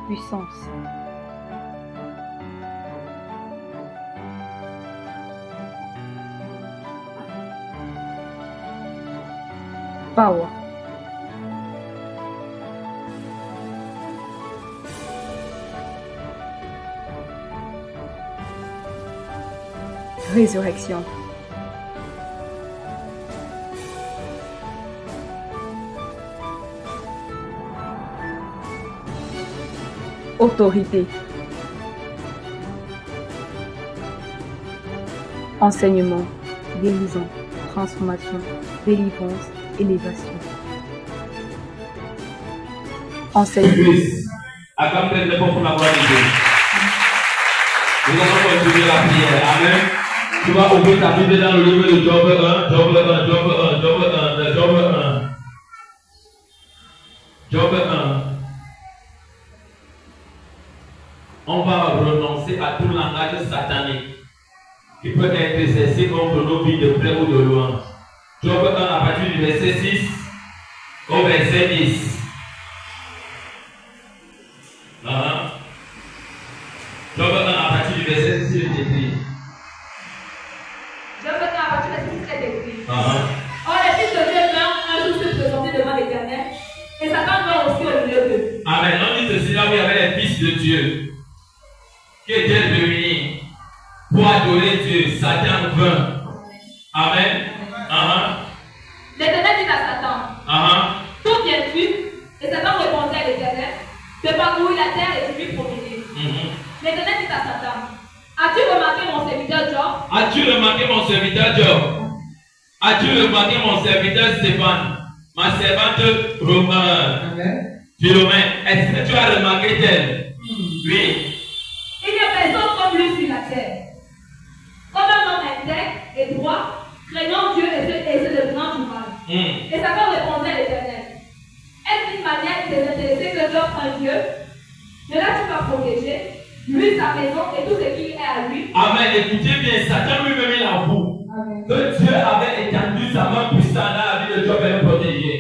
Puissance. Power. Résurrection. Autorité. Enseignement, guérison, transformation, délivrance, élévation. Enseignement. Accompagnez pour la gloire de Dieu. Nous allons continuer la prière. Amen. Tu vas ouvrir ta Bible dans le livre de Job 1, Job 1, Job 1, Job 1, Job 1. Job 1. On va renoncer à tout langage satanique qui peut être exercé contre nos vies de près ou de loin. Job 1 à partir du verset 6 au verset 10. Job 1 à partir du verset 6 est écrit. Job 1 à partir du verset 6 est écrit. Or les fils de Dieu vinrent un jour se présenter devant l'Éternel et Satan vint aussi au milieu d'eux. Amen. On dit ceci là où il y avait les fils de Dieu qui étaient réunis pour adorer Dieu. Satan vint. Amen. L'Éternel dit à Satan, d'où viens-tu? Et Satan répondit à l'Éternel, de parcourir la terre et de lui promener. L'Éternel dit à Satan, as-tu remarqué mon serviteur Job? As-tu remarqué mon serviteur Job? As-tu remarqué mon serviteur Stéphane? Ma servante Philomène. Est-ce que tu as remarqué d'elle? Oui. Il n'y a personne comme lui sur la terre. Comme un homme intègre et droit, craignant Dieu et se devenant du mal. Et Satan répondait à l'Éternel, est-ce une manière désintéressée que Job un Dieu? Ne l'as-tu pas protégé? Lui, sa maison et tout ce qui est à lui. Amen. Écoutez bien, Satan lui-même il avoue que Dieu avait étendu sa main puissante dans la vie de Job et le protégé.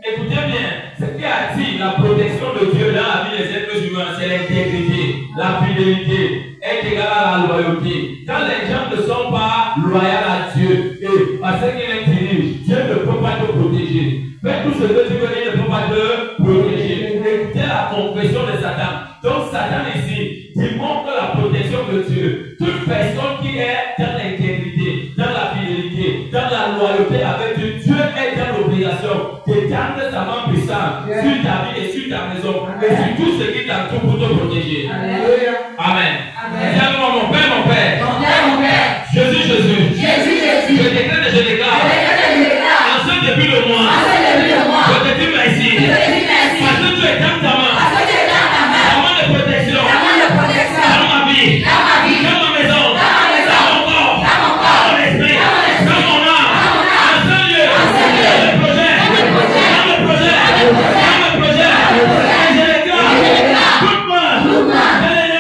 Écoutez bien, ce qui attire la protection de Dieu dans la vie des êtres humains, c'est l'intégrité, la fidélité est égale à la loyauté. Quand les gens ne sont pas loyaux à Dieu, et parce qu'il les dirige, Dieu ne peut pas te protéger. Fais tout ce que tu veux, il ne peut pas te protéger. Écoutez la confession de Satan. Donc Satan ici démontre la protection de Dieu. Toute personne qui est dans l'intégrité, dans la fidélité, dans la loyauté avec Dieu, Dieu est dans l'obligation d'étendre sa main puissante sur ta vie et sur ta maison et sur tout ce qui t'entoure pour te protéger. Amen. Dis-moi mon Père, mon Père. Jésus, Jésus. Je déclare et je déclare. En ce début de mois, je te dis merci. Parce que tu es dans ta main. La main de protection. Dans ma vie. Dans ma maison. Dans mon corps. Dans mon esprit. Dans mon âme. En ce lieu. Dans le projet. Dans le projet. Et je déclare toute main de l'ennemi.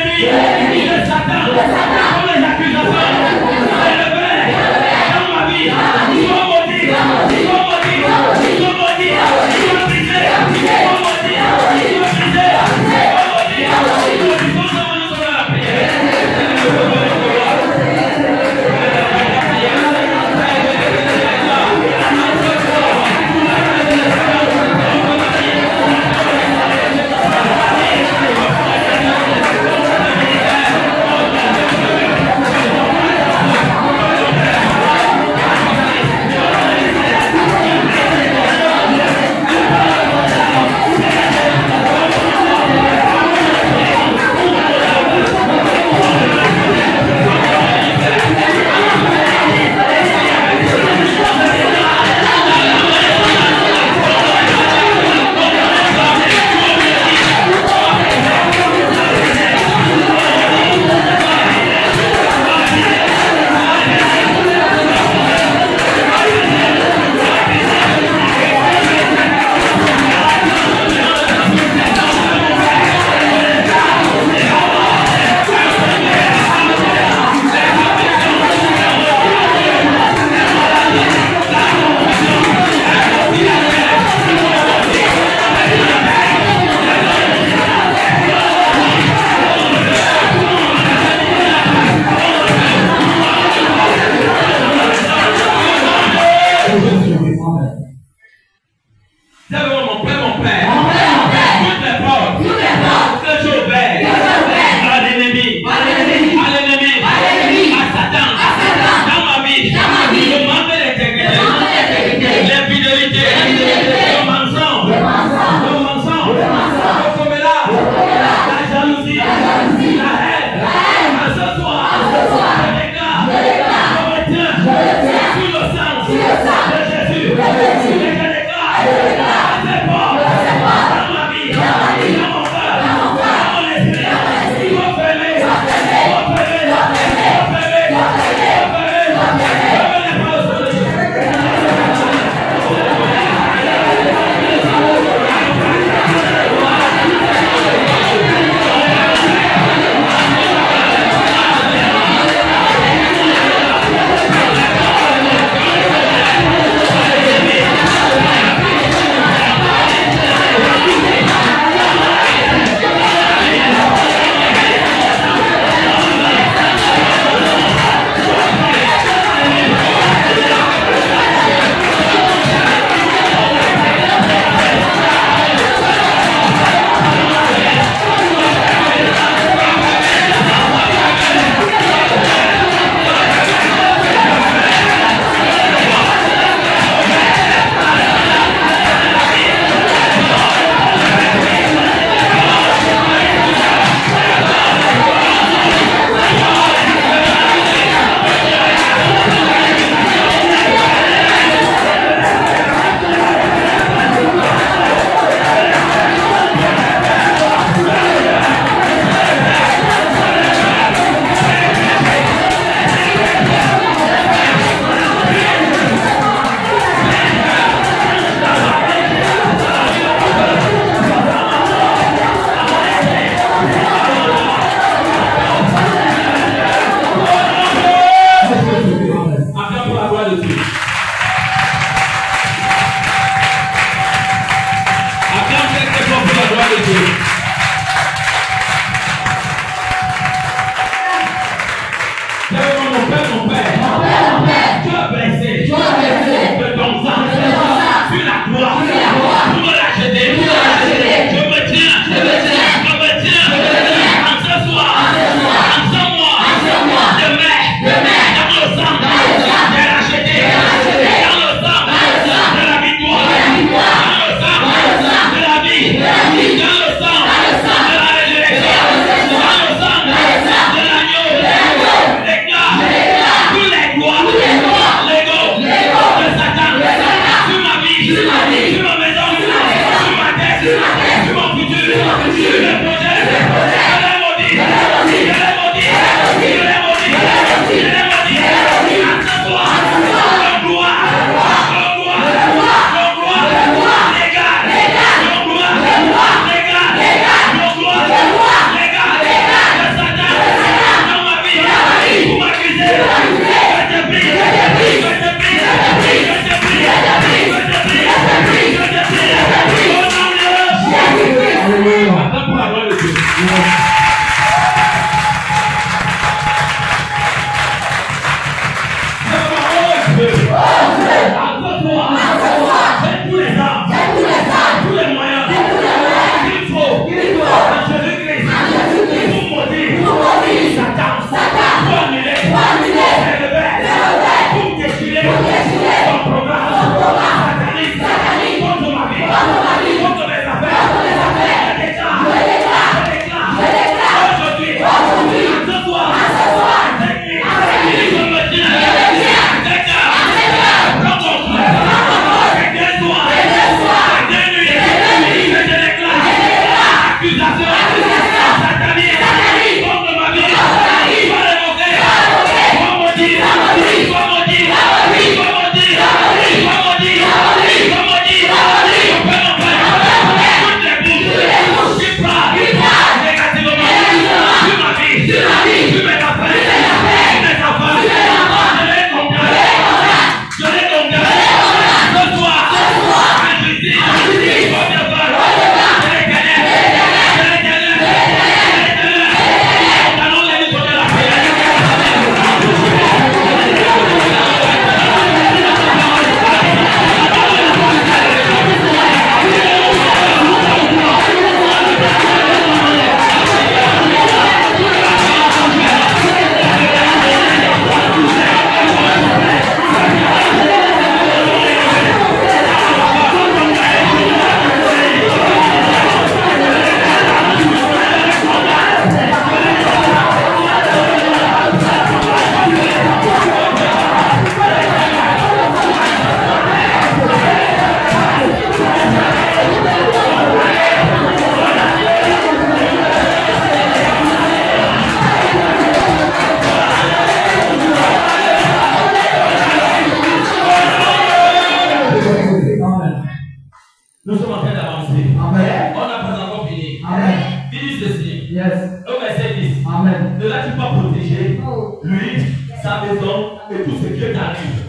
Nous sommes en train d'avancer. Amen. On n'a pas encore fini. Amen. Dis ceci. Yes. Au verset 10. Amen. Ne l'as-tu pas protégé? Lui, sa maison et tout ce qui t'arrive.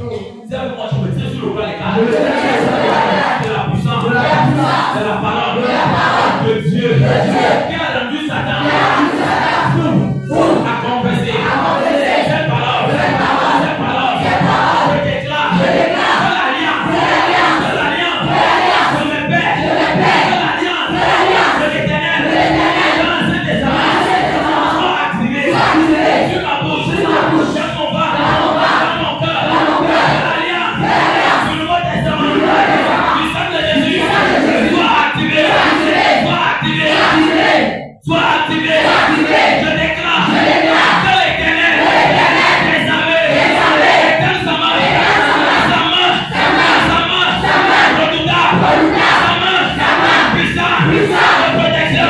C'est avec moi, je me tiens sur le plan des cartes. C'est la puissance. C'est la parole de Dieu qui a rendu Satan à confesser. Cette parole. Je déclare de l'alliance. De mes pères. De l'alliance. De l'éternel. Dans cet testament. Soit activé. Sur ma bouche. Dans mon ventre. Dans mon cœur. De l'alliance. Sur le Nouveau Testament. Du sang de Jésus. Soit activé. Soit activé. Je déclare que l'éternel des armées étend sa main redoutable, sa main puissante de protection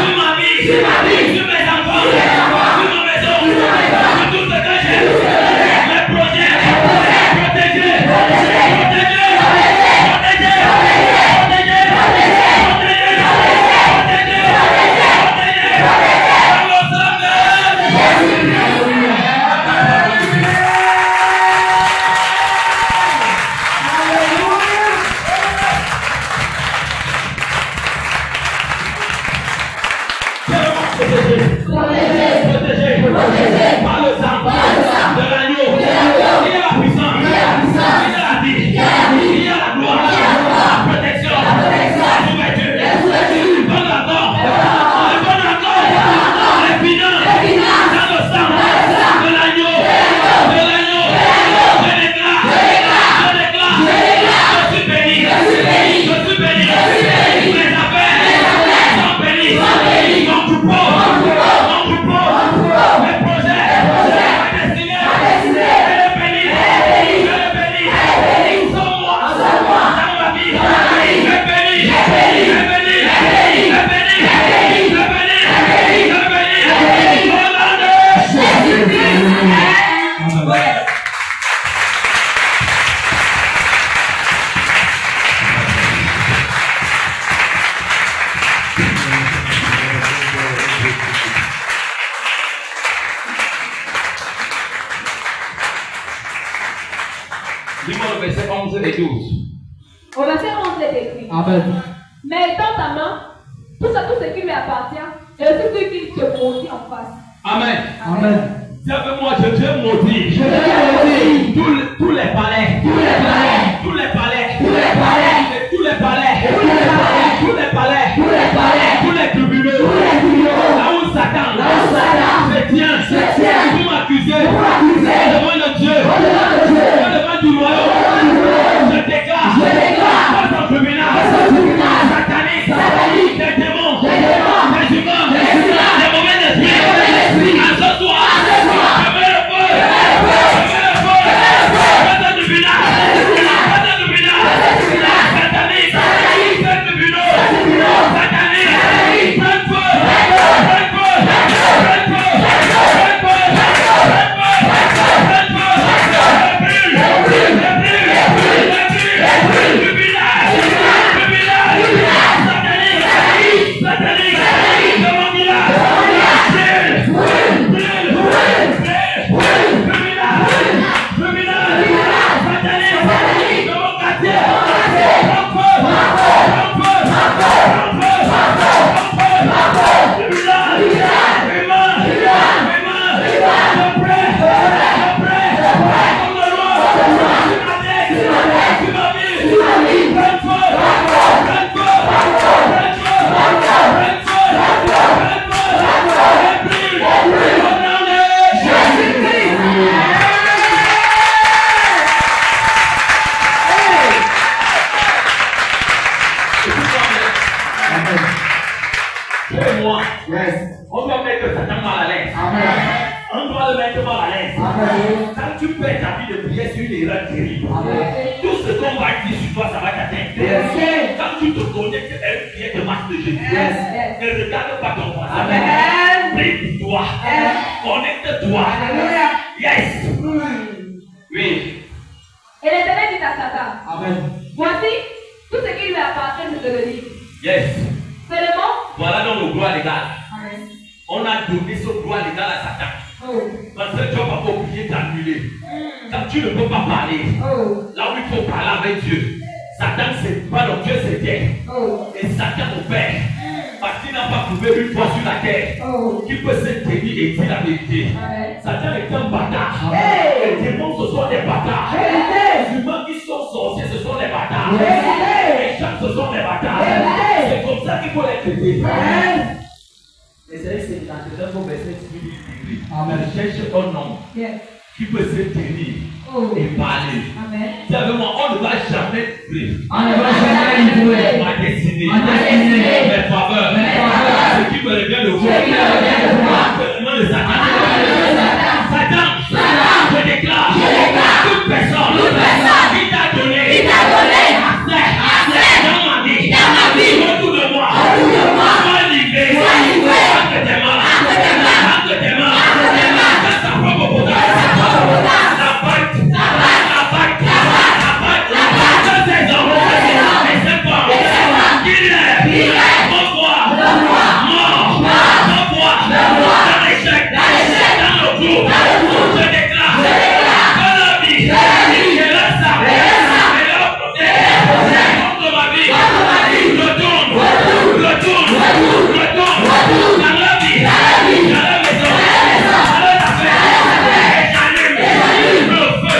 sur ma vie, sur mes enfants, sur ma maison, sur tout ce que j'ai, mes projets, protégés. Par le sang de l'agneau, il y a la puissance, il y a la vie, il y a la gloire, la protection, la couverture, bon accord, les finances, dans le sang de l'agneau, je déclare, je suis béni, mes affaires sont bénies, mon troupeau, mes projets, ma destinée, je le bénis, sans moi, dans ma vie, je bénis, au nom de Jésus-Christ. Dis-moi le verset 11 et 12. Au verset 11 est écrit. Amen. Mais étends ta main, tout ce tout ce qui lui appartient et aussi ce qui te maudit en face. Amen. Amen. Dis avec moi, je viens maudire. Je viens maudire. Tous les palais. Tous les palais. Tous les palais. Tous les palais. Tous les palais. Tous les palais. Tous les palais. Tous les palais. Tous les tribunaux. Tous les tribunaux. Là où Satan. Là où Satan. Se tient. Pour m'accuser. Devant le Dieu. Devant du royaume. Je déclare. Dans ton tribunal. Satanique. Des démons. Des humains. Des mauvais esprits. Assois-toi. Je mets le feu. Dans ton tribunal. Satanique. Des tribunaux. Satanique. Prends feu. On doit mettre Satan mal à l'aise. On doit le mettre mal à l'aise. Quand tu perds ta vie de prière sur une erreur terrible, tout ce qu'on va dire sur toi, ça va t'atteindre. Quand tu te connectes à une prière de marche de Jésus, ne regarde pas ton voisin. Prie pour toi. Connecte-toi. Yes. Oui. Et l'Éternel dit à Satan, Amen. voici tout ce qui lui appartient, je te le dis. Yes. Seulement, Voilà donc le droit légal. Amen. On a donné ce droit légal à Satan. Parce que Dieu va pas oublier d'annuler. Quand tu ne peux pas parler, là où il faut parler avec Dieu, Satan c'est pas donc Dieu c'est Dieu. Et Satan opère. Parce qu'il n'a pas trouvé une fois sur la terre qui peut se tenir et dire la vérité. Satan est un bâtard. Les démons ce sont des bâtards. Les humains qui sont sorciers ce sont des bâtards. Les chats ce sont des bâtards. C'est comme ça qu'il faut les traiter. Et c'est dans ce verset Amen. Cherche un homme qui peut se tenir et parler. C'est avec moi, on ne va jamais prier. On ne va jamais jouer. Ma destinée, mes faveurs, ce qui me revient de vous. Le nom de Satan. Satan, je déclare toute personne qui t'a donné accès dans ma vie, autour de moi, sois livré entre tes mains, dans ta propre potence. La bête, dans tes enfants, et ses femmes, qu'il est, mon foi, mort, dans l'échec, dans le groupe, je déclare que la vie, je la savais, et la protège, contre ma vie, je tourne, dans la vie, dans la maison, dans les affaires, et j'allume le feu,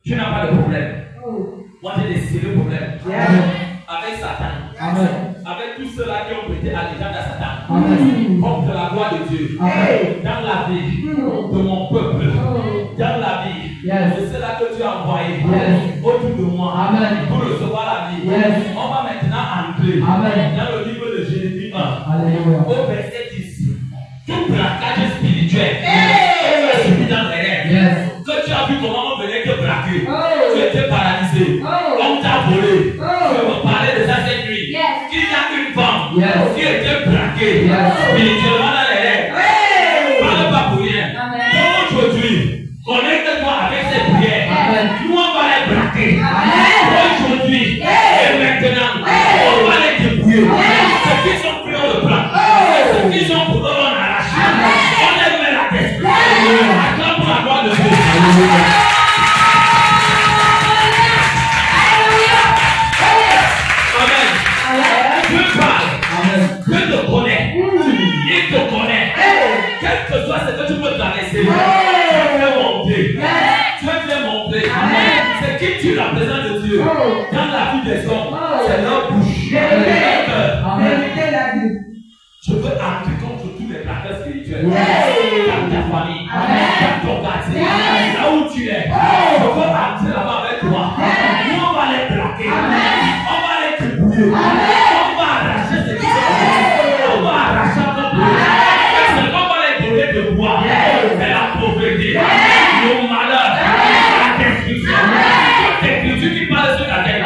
tu n'as pas de problème. Moi j'ai des sérieux problèmes avec Satan, avec tous ceux-là qui ont prêté allégeance à Satan, contre la gloire de Dieu, dans la vie de mon peuple, dans la vie de ceux-là que tu as envoyés autour de moi pour recevoir la vie. On va maintenant entrer dans le livre de Jérémie 1 au verset 10. Tout braquage spirituel que tu as subi dans les rêves, que tu as vu comment on venait te braquer, tu étais paralysé, on t'a volé. Je veux parler de ça cette nuit. Qu'il y a une femme qui était braquée spirituellement dans les rêves. Parle pas pour rien. Aujourd'hui, connecte-toi avec cette prière. Nous on va les braquer. Aujourd'hui et maintenant, on va les débrouiller. Ceux qui sont pris, on le braque. Ceux qui sont pour eux, on arrache. On les met la tête. Attends pour la gloire de Dieu. Amen. Dieu parle. Dieu te connaît. Il te connaît. Quel que soit ce que tu peux t'arrêter, tu veux monter. Tu veux montrer. C'est qui tue la présence de Dieu dans la vie des hommes. C'est leur bouche. Je veux entrer contre tous les braqueurs spirituels. Dans ta famille, dans ton quartier, là où tu es. Je veux entrer là-bas avec toi. Nous, on va les braquer. On va les débrouiller. On va arracher ce qui sont. On va arracher notre pouvoir. C'est qu'on va les donner de bois. C'est la pauvreté, le malheur, la destruction. Toutes les écritures qui parlent sur la tête.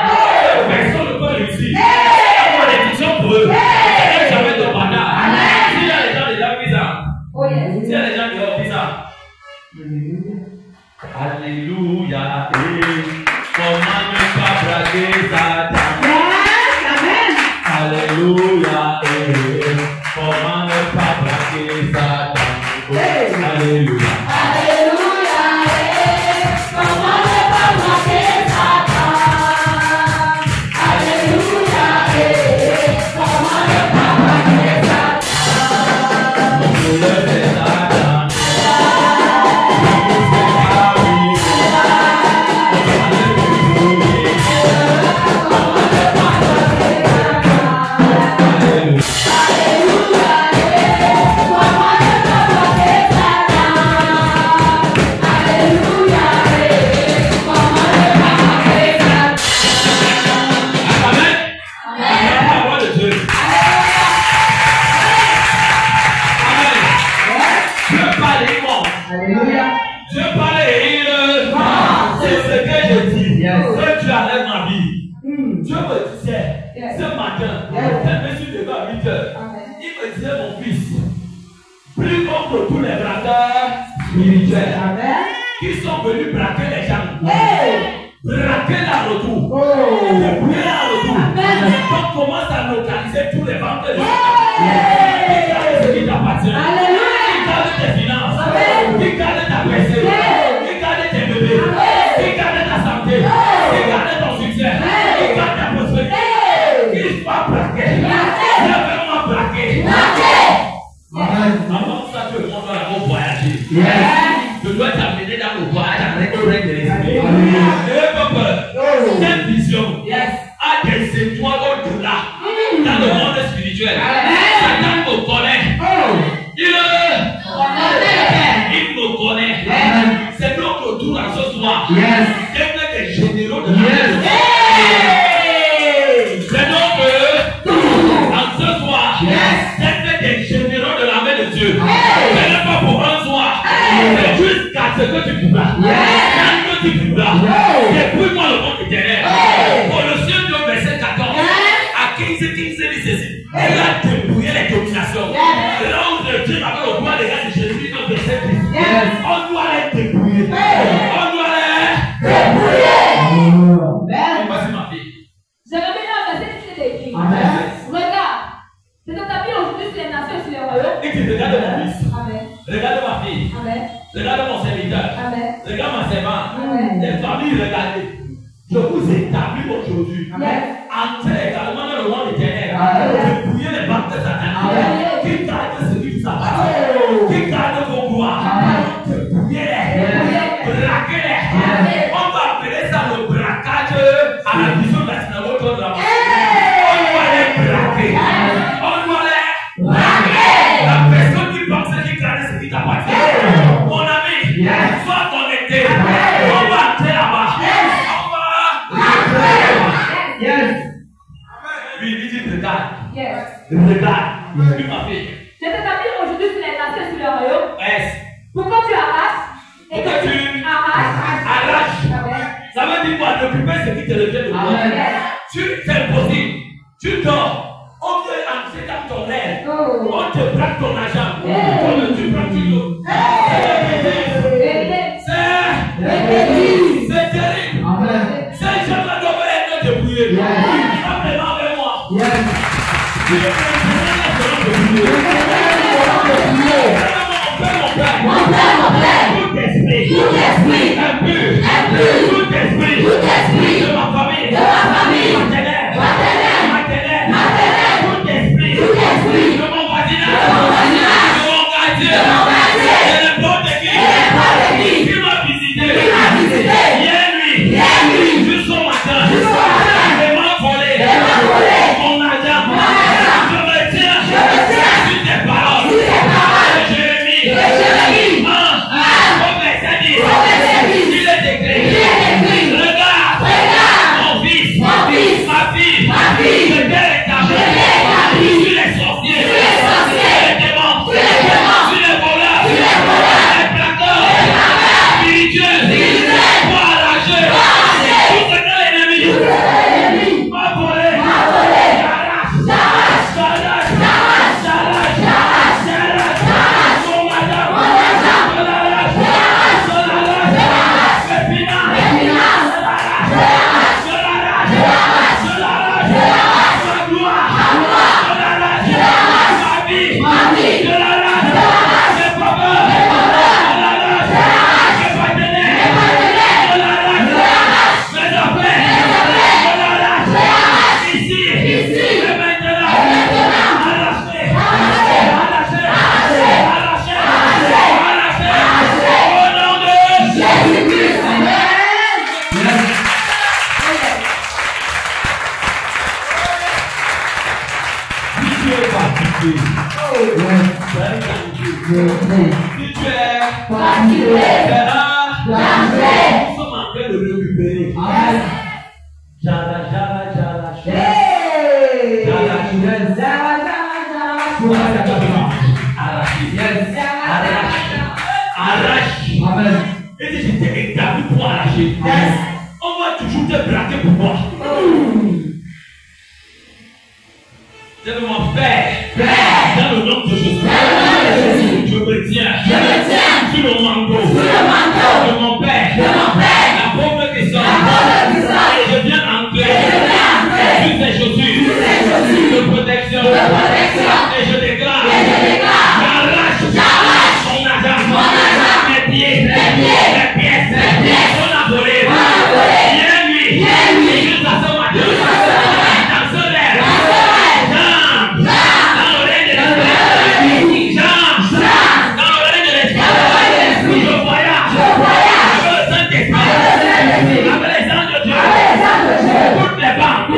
Personne ne peut réussir. La malédiction pour eux. Jamais de bandage. S'il y a les gens déjà bizarres. S'il y a les gens qui ont bizarres. Alléluia. Comment ne pas braquer Satan? Alléluia. Comment ne pas braquer Satan? Alléluia. Alléluia. Comment ne pas braquer Satan? Alléluia. Comment ne pas braquer Satan? Tous les braqueurs spirituels qui sont venus braquer les gens, braquer la retour, débrouiller la retour. Donc commence à localiser tous les banques de qui gardent ce qui t'appartient, qui gardent tes finances, qui gardent ta personne, qui gardent tes bébés, qui gardent ta santé, qui gardent ton succès, qui gardent ta prospérité. Qu'ils soient braqués, vraiment braqués. Avant ça, tout le monde doit d'abord voyager. Je dois t'amener dans le voyage avec le règne de l'esprit. N'ayez pas peur. Cette vision a des étoiles au-delà dans le monde spirituel. Satan me connaît. Il me connaît. C'est notre tour à ce soir. D'être des généraux de la vie. C'est notre à ce soir. D'être des généraux de l'armée de Dieu. Ce n'est pas pour un soir. C'est jusqu'à ce que tu pourras. Quand tu pourras. Dépouille-moi le monde éternel. Colossiens 2, verset 14. À 15 dit ceci. Il a dépouillé les dominations. Là où je dis avec le pouvoir des gars de Jésus, dans verset 10. On doit les dépouiller. On doit les dépouiller. Voici ma fille. J'avais mis un verset qui s'est écrit. Regarde. C'est ton tapis aujourd'hui sur les nations et sur les royaumes. Et qui regarde mon fils. Amen. Regarde ma fille. Amen. Regarde mon serviteur. Amen. Regarde ma servante. Amen. Les familles, regardez. Je vous établis aujourd'hui. Entrez également dans le monde éternel. Dépouillez les banques de Satan. Qui garde ce qui vous appartient. Qui garde vos gloires. Dépouillez-les. Braquez-les. On va appeler ça le braquage à la vision de la synagogue de la mort. On doit les braquer. On doit les braquer. La personne qui pense qui garde ce qui t'appartient. Mon ami, sois connecté. On va entrer là-bas. On Regarde. Tu m'as fait. Je t'établis aujourd'hui sur les nations et sur le royaume. Yes. Pourquoi tu arraches et que tu arraches. Ça veut dire quoi? N'occuper ce qui te revient de moi. C'est impossible. Tu dors. On veut entrer dans ton air. On te braque ton argent. Comme tu prends toujours. C'est terrible. Ces gens-là doivent être débrouillés. Simplement avec moi. Mon père. Tout esprit impur, tout esprit de ma famille, maternelle, tout esprit de mon voisinage, de mon quartier, de n'importe qui m'a visité, hier nuit, jusqu'au matin, il m'a volé mon argent, je me tiens sur tes paroles, Jérémie, il est écrit, regarde, mon fils, ma fille, je t'ai établi sur les sorciers, sur les démons, sur les voleurs, les plaqueurs, spirituels, pour arracher tout ce que l'ennemi m'a volé, j'arrache, mon madame, on va toujours te braquer pour moi. Je veux mon Père, dans le nom de Jésus, je me tiens sur le manteau de mon Père, la pauvre qui sort, et je viens entrer sur ses chaussures de protection, et je déclare, j'arrache mon argent, mes pieds, mes pièces, on a volé, hier nuit, jusqu'à ce matin, dans ce l'air, dans l'oreille de l'esprit, dans l'oreille de l'esprit, je voyage avec le Saint-Esprit, avec les anges de Dieu, toutes les banques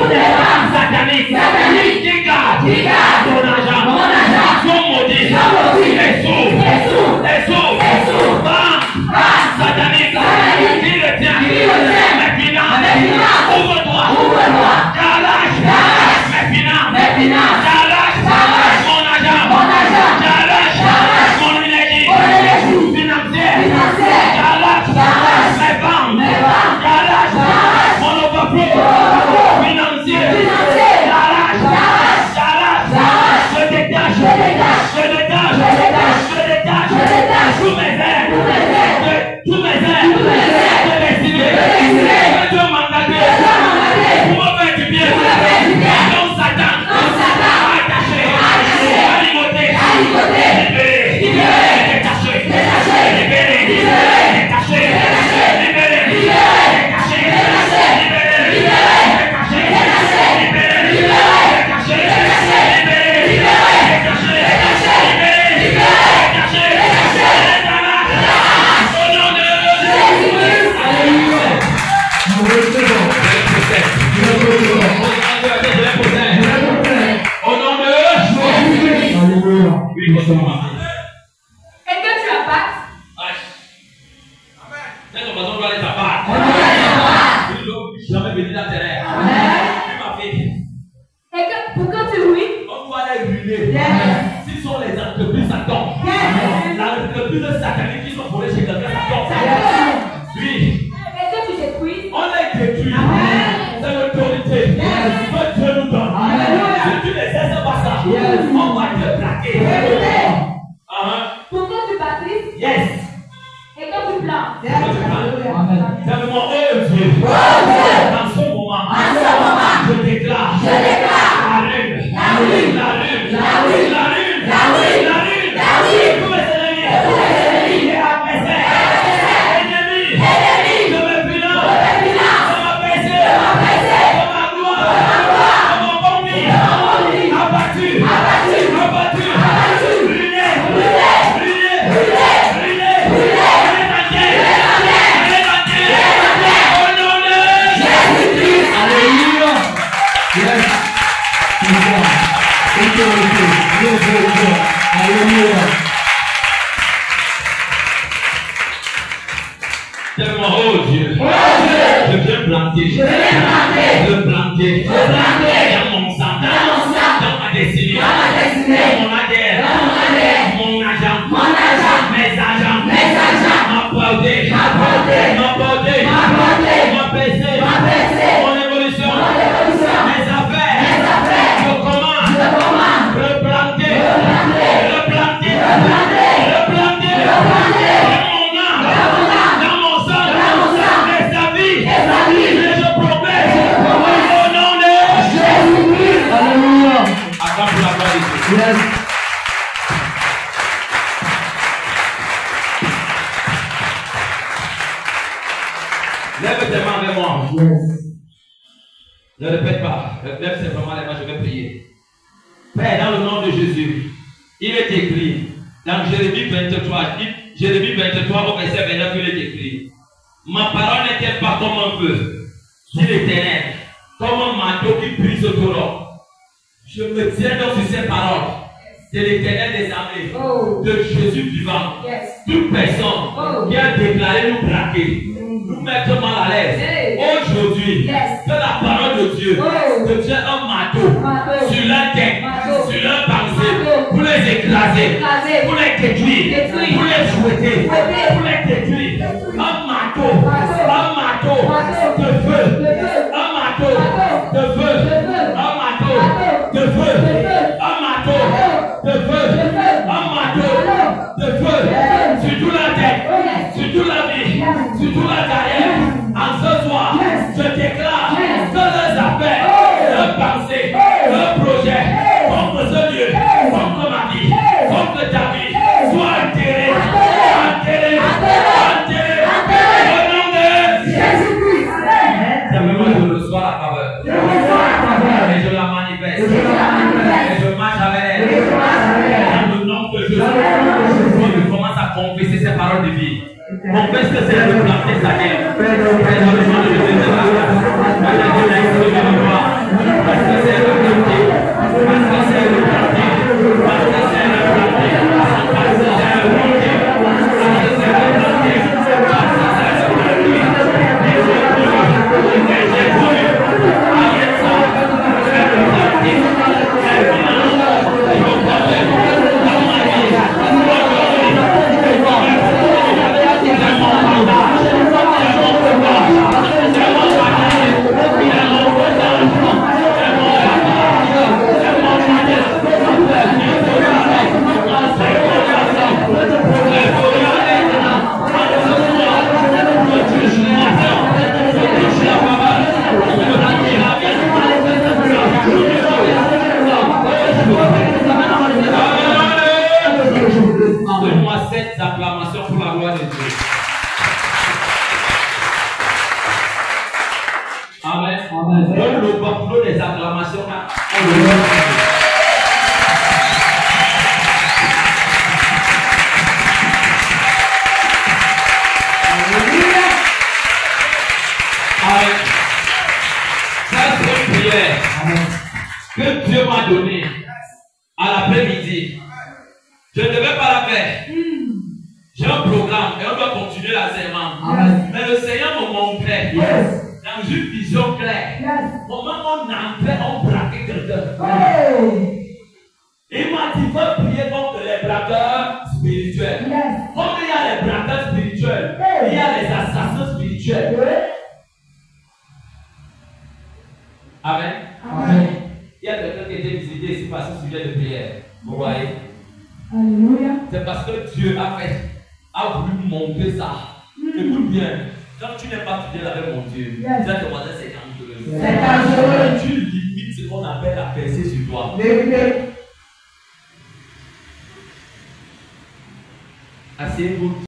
sataniques qui gardent ton argent, sont maudits, les sous, banques sataniques qui retiennent mes finances, ouvre-toi, j'arrache mes finances, j'arrache mon argent, j'arrache mon énergie financière, j'arrache mes banques, j'arrache mon overflow financier, j'arrache, je détache tous mes airs, tous mes airs, de destiné, que Dieu m'a mandaté pour me faire du bien, donc Satan, attaché, alimenté, libéré, détaché, libéré, détaché, libéré, détaché, libéré, détaché, libéré, détaché, au nom de Et que tu abattes. Cette maison doit aller t'abattre. Il doit jamais venir dans tes rêves. Tu m'as fait. Et que pour que tu jouis. On doit aller entreprises sataniques qui sont volées chez quelqu'un, ça tombe. Oui. Et que tu détruis. On les détruit. C'est l'autorité que Dieu nous donne. Si tu ne laisses pas ça, on va te plaquer. Pour que tu bâtisses. Yes. Et que tu plantes. Simplement, oh Dieu, dans ce moment, je déclare la lune, la lune, la lune, la lune, la lune, la lune, la lune, tous mes ennemis, et adversaires, ennemis, de mes finances, de ma paix, de ma gloire, de mon bon vie, abattu, brûlé, tellement, oh Dieu, je viens planter, dans mon sang, dans ma destinée, dans mon ADN, mon agent, mes agents, ma portée, ma PC, mon évolution, mes affaires, je commande, replanter, dans mon sang, mes avis, et je progresse, au nom de Jésus-Christ. Alléluia. Attends pour la gloire de Dieu. Lève tes mains avec moi. Ne répète pas. Lève simplement les mains, je vais prier. Père, dans le nom de Jésus, il est écrit dans Jérémie 23, au verset 29, il est écrit: ma parole n'est-elle pas comme un feu sur l'Éternel, comme un manteau qui brise au torrent? Je me tiens donc sur ces paroles de l'Éternel des armées, de Jésus vivant. Toute personne qui a déclaré nous braquer, nous mettre mal à l'aise, aujourd'hui, que la parole de Dieu devient un marteau sur leur tête, sur leur pensée, pour les écraser, pour les détruire, pour les fouetter, pour les détruire. Un marteau de feu, un marteau de feu, un marteau de feu, un marteau de feu, un marteau de feu, sur toute la tête, sur toute la vie, sur toute la carrière. En ce soir, je déclare que leurs affaires, leurs pensées, leurs projets, contre ce lieu, contre ma vie, contre ta vie, soient enterrés, au nom de Jésus-Christ. Simplement, je reçois la faveur. Et je la manifeste. Et je marche avec elle. Dans le nom de Jésus. Je commence à confesser ces paroles de vie. Confesse que c'est de planter sa guerre. Parce que c'est de planter. Parce que c'est de planter. Parce que c'est de planter. Parce que c'est de planter. Parce que c'est de planter. Donne-moi cette acclamation pour la gloire de Dieu. Amen. Donne le baptême des acclamations. Amen. Ça, c'est une prière que Dieu m'a donnée à l'après-midi. Je ne devais pas la faire. J'ai un programme et on doit continuer l'enseignement. Mais le Seigneur me montrait dans une vision claire comment on entrait, on braquait quelqu'un. Il m'a dit, faut prier contre les braqueurs spirituels. Comme spirituel. Amen. Amen. Il y a quelqu'un qui était visité ici par ce sujet de prière. Vous voyez? Alléluia. C'est parce que Dieu a voulu montrer ça. Écoute bien, quand tu n'es pas fidèle avec mon Dieu, tu vas te demander c'est dangereux. C'est dangereux. Tu limites ce qu'on appelle la percée sur toi. Asseyez-vous.